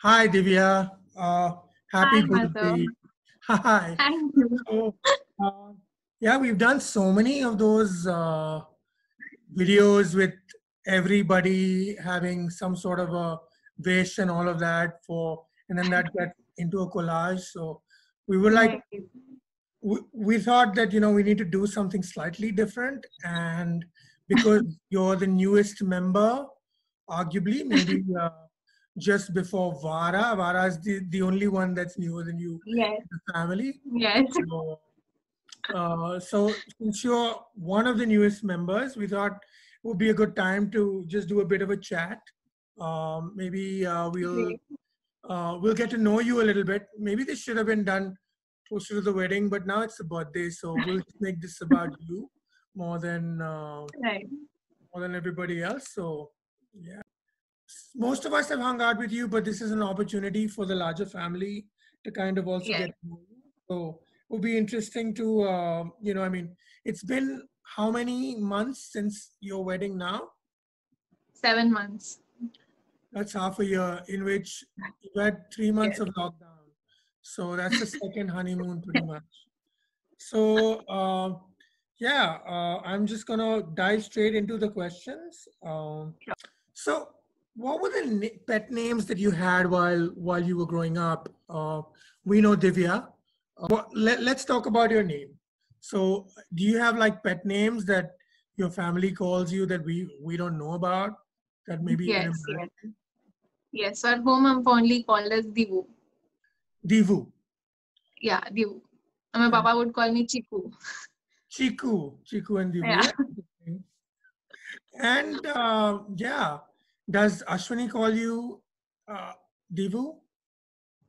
Hi, Divya. Happy Hi, Mother. birthday. Hi. Thank you. So, uh, yeah, we've done so many of those videos with everybody having some sort of a wish and all of that and then that get into a collage. So, we were like, Right. we thought that, we need to do something slightly different. And because you're the newest member, arguably, maybe just before Vara. Vara is the only one that's newer than you Yes. in the family. Yes. So, so since you're one of the newest members, we thought it would be a good time to just do a bit of a chat. Maybe Great. we'll get to know you a little bit. Maybe this should have been done closer to the wedding, but now it's the birthday, so we'll just make this about you more than uh, Right. more than everybody else. So yeah, most of us have hung out with you, but this is an opportunity for the larger family to kind of also get Yes. to know you. So it would be interesting to, I mean, it's been how many months since your wedding now? 7 months. That's half a year, in which you had 3 months Yes. of lockdown. So that's the second honeymoon, pretty much. So, yeah, I'm just gonna dive straight into the questions. So, what were the pet names that you had while you were growing up? We know Divya. Let's talk about your name. So, do you have like pet names that your family calls you that we don't know about? That maybe even Yes. Yes. embarrassing? Yes. So at home, I'm fondly called as Divu. Divu Yeah, Divu. And my and papa would call me Chiku. Chiku and Divu. Yeah. Yeah. Interesting. And yeah, does Ashwini call you uh, Divu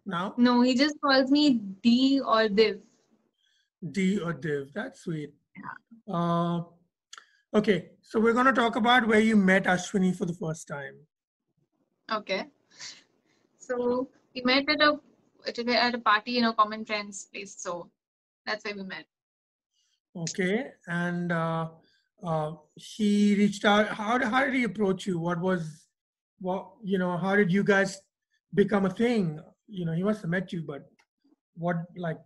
now? No, he just calls me D or Div. D or Div? That's sweet. Uh, okay, so we're going to talk about where you met Ashwini for the first time. Okay. So we met at a party in a common friend's place. So that's where we met. Okay, and he reached out. How did he approach you? How did you guys become a thing? He must have met you, but what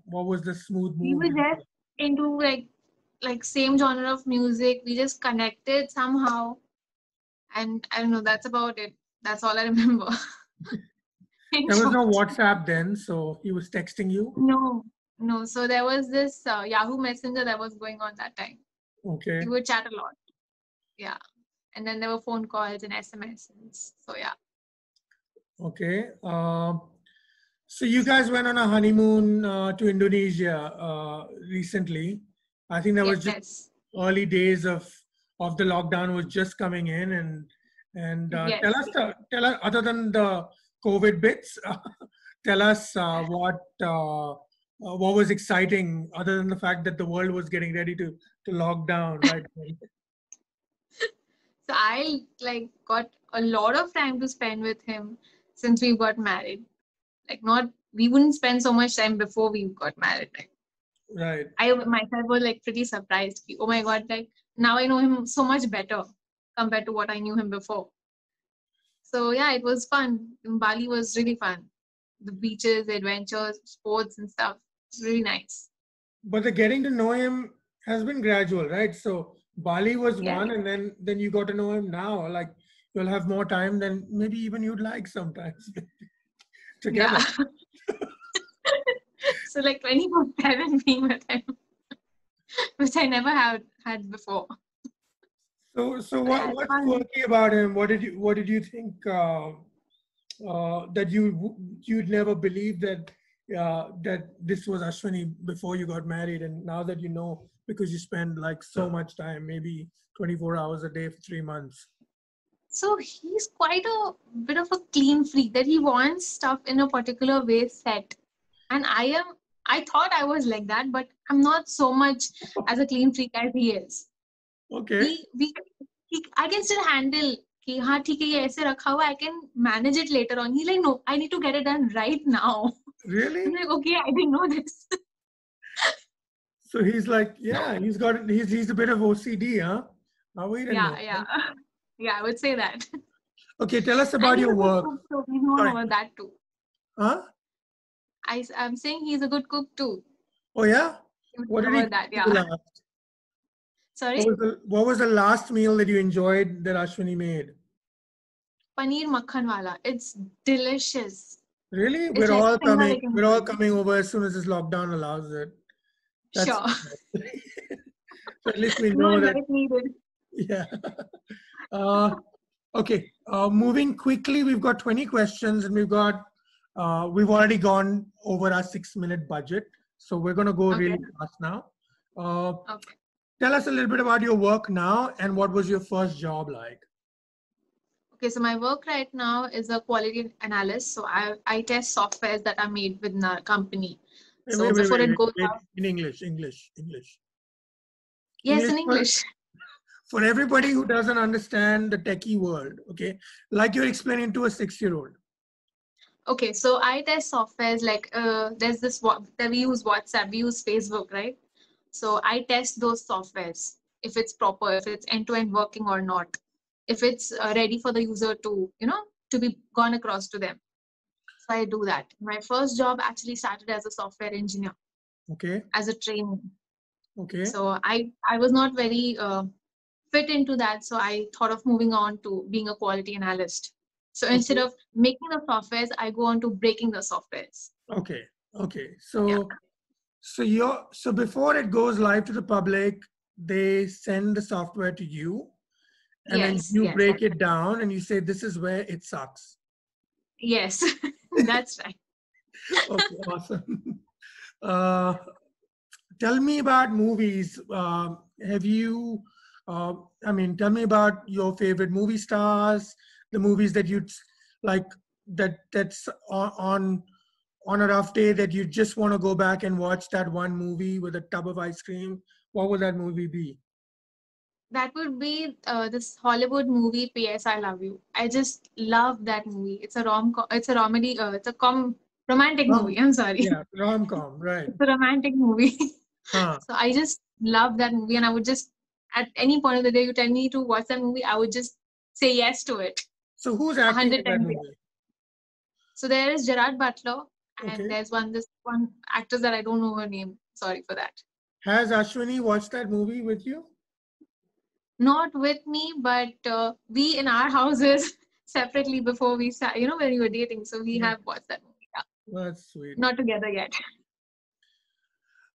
was the smooth We move? were just into like same genre of music. We just connected somehow, and I don't know. That's about it. That's all I remember. In There was no short, WhatsApp then, so he was texting you. no, no. So there was this Yahoo Messenger that was going on that time. We Okay, would chat a lot, yeah. And then there were phone calls and SMSs. So yeah, okay. So you guys went on a honeymoon to Indonesia recently. I think that was just yes, early days of the lockdown was just coming in, and tell yes. us other than the COVID bits, tell us what was exciting other than the fact that the world was getting ready to lock down, right? So I like got a lot of time to spend with him since we got married. Like not we wouldn't spend so much time before we got married. Like Right. I myself was like pretty surprised. Oh my god, like now I know him so much better compared to what I knew him before. So yeah, it was fun. Bali was really fun. The beaches, the adventures, sports and stuff. Really nice. But the getting to know him has been gradual, right? So Bali was Yes. one, and then you got to know him now. Like you'll have more time than maybe even you'd like sometimes Yeah. together. So like 24/7 being with him, which I never had before. So So yeah, it's what's fun. quirky about him? What did you think that you'd never believe that this was Ashwini before you got married, and now that you know because you spend like so much time, maybe 24 hours a day for 3 months. So he's quite a bit of a clean freak that he wants stuff in a particular way set. And I thought I was like that, but I'm not so much as a clean freak as he is. Okay, We he, I can still handle कि हाँ ठीक है ये ऐसे रखा हुआ I can manage it later on. He's like no, I need to get it done right now. I'm really? like okay, I didn't know this. So he's like, yeah, he's a bit of OCD, huh? Now wait a Yeah, minute. yeah. Yeah, I would say that. Okay, tell us And about he's your a good work. cook too. He's known Sorry. over that too. Huh? I'm saying he's a good cook too. Oh yeah? He's What did known he over cook that, for you yeah. last? Sorry? What was the last meal that you enjoyed that Ashwini made? Paneer makhan wala. It's delicious. Really? It's like finger licking We're all food. coming over as soon as this lockdown allows it. That's Sure. so at least we No know that. invite needed. Yeah. Okay. Moving quickly, we've got 20 questions and we've already gone over our 6-minute budget. So we're going to go Okay. really fast now. Okay. Tell us a little bit about your work now and what was your first job like? Okay, so my work right now is a quality analyst. So I test softwares that are made within our company. So before it goes Wait. out, In English. yes, English in English. for everybody who doesn't understand the techie world, okay? Like you're explaining to a 6-year-old. Okay, so I test softwares like there's this that we use WhatsApp, we use Facebook, right? So I test those softwares if it's proper, if it's end-to-end working or not, if it's ready for the user to, to be gone across to them. So I do that. My first job actually started as a software engineer, Okay. as a trainee. Okay. So I was not very fit into that. So I thought of moving on to being a quality analyst. So instead of making the softwares, I go on to breaking the softwares. Okay. Okay. Yeah. So before it goes live to the public, they send the software to you and then Yes. you Yes. break it down and you say, this is where it sucks. Yes. That's right. Okay. Awesome. Uh, Tell me about movies. Have you, tell me about your favorite movie stars, the movies that you'd like, that's on a rough day that you just want to go back and watch that one movie with a tub of ice cream. What would that movie be? That would be this Hollywood movie, P.S. I Love You. I just love that movie. It's a it's a comedy, romantic movie. I'm sorry. Yeah, rom-com, right. It's a romantic movie. Huh. So I just love that movie, and I would just, at any point of the day, you tell me to watch that movie, I would just say yes to it. So who's acting in that 110%. movie? So there is Gerard Butler, and Okay. there's this one actress that I don't know her name. Sorry for that. Has Ashwini watched that movie with you? Not with me, but we in our houses separately before we start, when we were dating. So we have watched that movie. Yeah. That's sweet. Not together yet.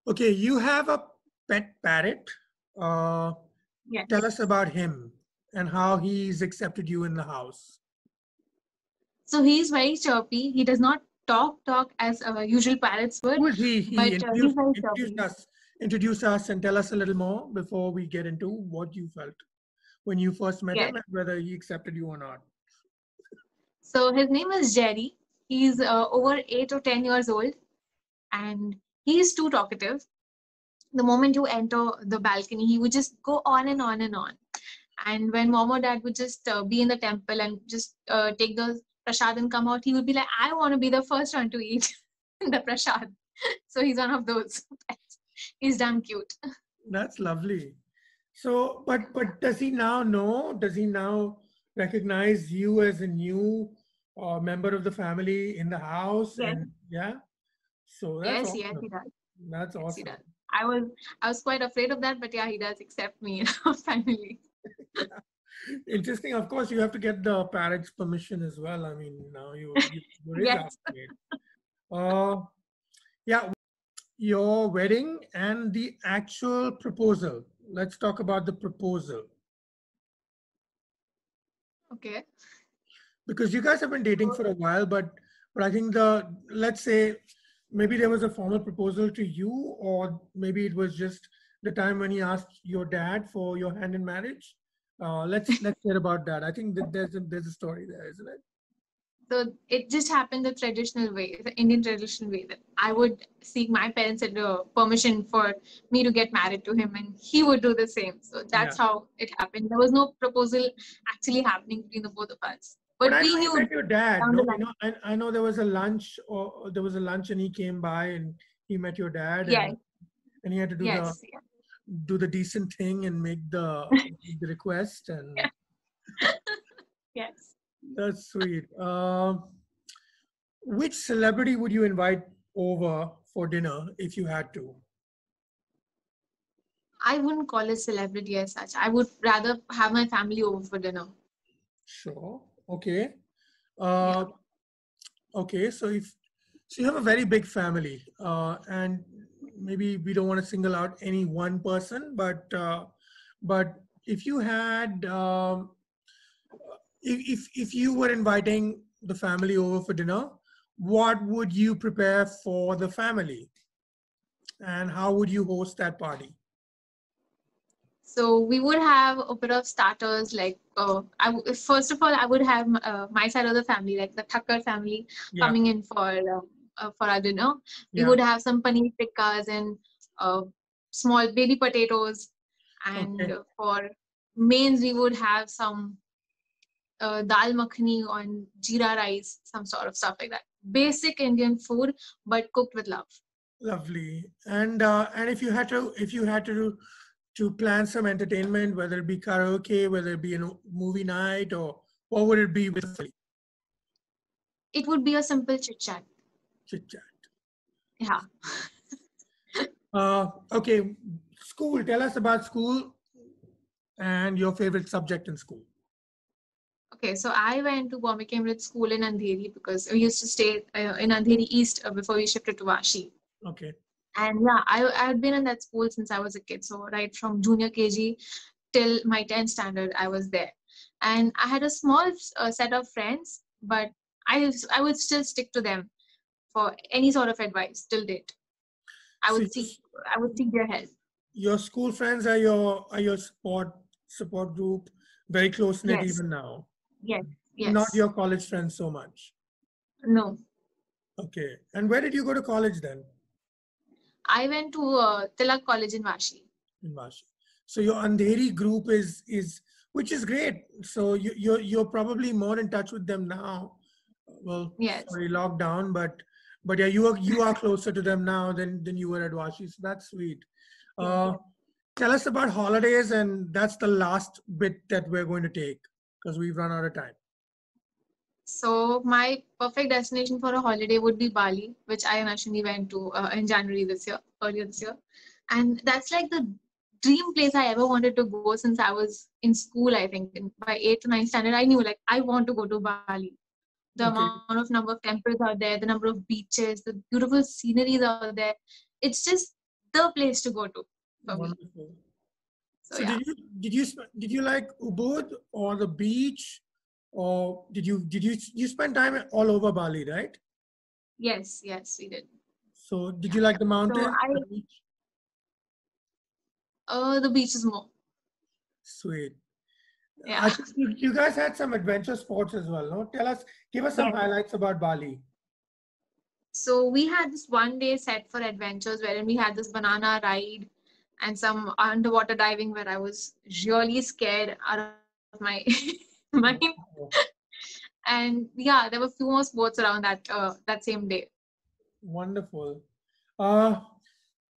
Okay, you have a pet parrot. Yes. Tell us about him and how he's accepted you in the house. So he's very chirpy. He does not talk as usual parrots would. Who is he? But he's very chirpy. Introduce us and tell us a little more before we get into what you felt when you first met him and whether he accepted you or not. So his name is Jerry. He's over 8 or 10 years old, and he's too talkative. The moment you enter the balcony, he would just go on and on and on. And when mom or dad would just be in the temple and just take the prasad and come out, he would be like, I want to be the first one to eat the prasad. So he's one of those. He's damn cute. That's lovely. So, but does he now know? Does he now recognize you as a new member of the family in the house? Yes. And yeah. So that's awesome. Yes, he does. That's yes, awesome. He does. I was quite afraid of that, but yeah, he does accept me finally. Yeah. Interesting. Of course, you have to get the parents' permission as well. I mean, now you're Yes. Yeah, your wedding and the actual proposal. Let's talk about the proposal. Okay. Because you guys have been dating for a while, but I think let's say maybe there was a formal proposal to you, or maybe it was just the time when he asked your dad for your hand in marriage. Let's hear about that. I think that there's a story there, isn't it? So it just happened the traditional way, the Indian traditional way, that I would seek my parents' permission for me to get married to him, and he would do the same. So that's how it happened. There was no proposal actually happening between the both of us. But I we know knew. you met your dad. No, I know there was a lunch, or there was a lunch, and he came by and he met your dad, and he had to do the decent thing and make the request and. Yes. That's sweet. Which celebrity would you invite over for dinner if you had to? I wouldn't call it celebrity as such. I would rather have my family over for dinner. Sure. Okay. Yeah. Uh, okay. So you have a very big family, and maybe we don't want to single out any one person, but if you had if you were inviting the family over for dinner, what would you prepare for the family, and how would you host that party? So we would have a bit of starters like first of all I would have my side of the family, like the Thakkar family, Yeah. coming in for our dinner. We Yeah. would have some paneer tikkas and uh, small baby potatoes, and Okay. for mains we would have some dal makhani on jeera rice, some sort of stuff like that. Basic Indian food, but cooked with love. Lovely. And if you had to plan some entertainment, whether it be karaoke, whether it be a movie night, or what would it be with family? It would be a simple chit chat. Chit chat. Yeah. Okay, school. Tell us about school and your favorite subject in school. Okay, so I went to Bombay Cambridge School in Andheri because we used to stay in Andheri East before we shifted to Vashi. Okay. And yeah, I had been in that school since I was a kid. So right from junior KG till my 10th standard, I was there. And I had a small set of friends, but I would still stick to them for any sort of advice till date. I So would seek their help. your school friends are your support group, very close knit Yes, even now. yes, Not yes. your college friends so much. No, Okay. And where did you go to college then? I went to Tilak College in Vashi. In Vashi. So your Andheri group is which is great. So you're probably more in touch with them now. Well, Yes. sorry, lockdown, but yeah, you are closer to them now than you were at Vashi. So that's sweet. Yes. Uh, Tell us about holidays, and that's the last bit that we're going to take because we've run out of time. So my perfect destination for a holiday would be Bali, which I and Ashwini went to in January earlier this year. And that's like the dream place I ever wanted to go since I was in school, I think. By 8th to 9th standard, I knew like I want to go to Bali. The Okay, amount of number of temples out there, the number of beaches, the beautiful sceneries out there. It's just the place to go to for me. wonderful. So So yeah. did you like Ubud or the beach, or you spend time all over Bali, right? Yes, yes, we did. So did you like the So mountains, the beach? the beach is more. Sweet. Yeah. I think you guys had some adventure sports as well, no? Give us some Yes. highlights about Bali. So we had this 1 day set for adventures wherein we had this banana ride and some underwater diving where I was really scared out of my mind. And yeah, there were few more sports around that same day. Wonderful. Uh,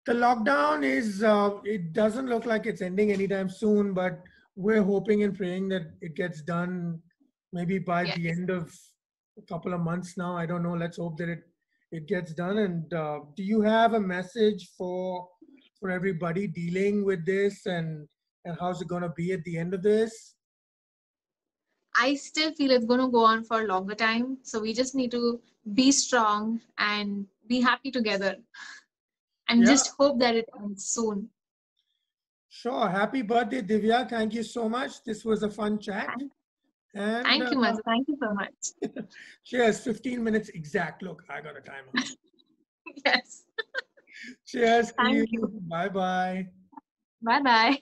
the lockdown it doesn't look like it's ending anytime soon, but we're hoping and praying that it gets done maybe by Yes. the end of a couple of months now. I don't know. Let's hope that it gets done. And do you have a message for everybody dealing with this, and how's it going to be at the end of this? I still feel it's going to go on for a longer time. So we just need to be strong and be happy together and Yeah, just hope that it ends soon. sure. Happy birthday, Divya. Thank you so much. This was a fun chat. Thank, And thank you, Mazu. Thank you so much. cheers, 15 minutes exact. Look, I got a timer. Yes. Cheers to you. Thank you. Bye bye. Bye bye.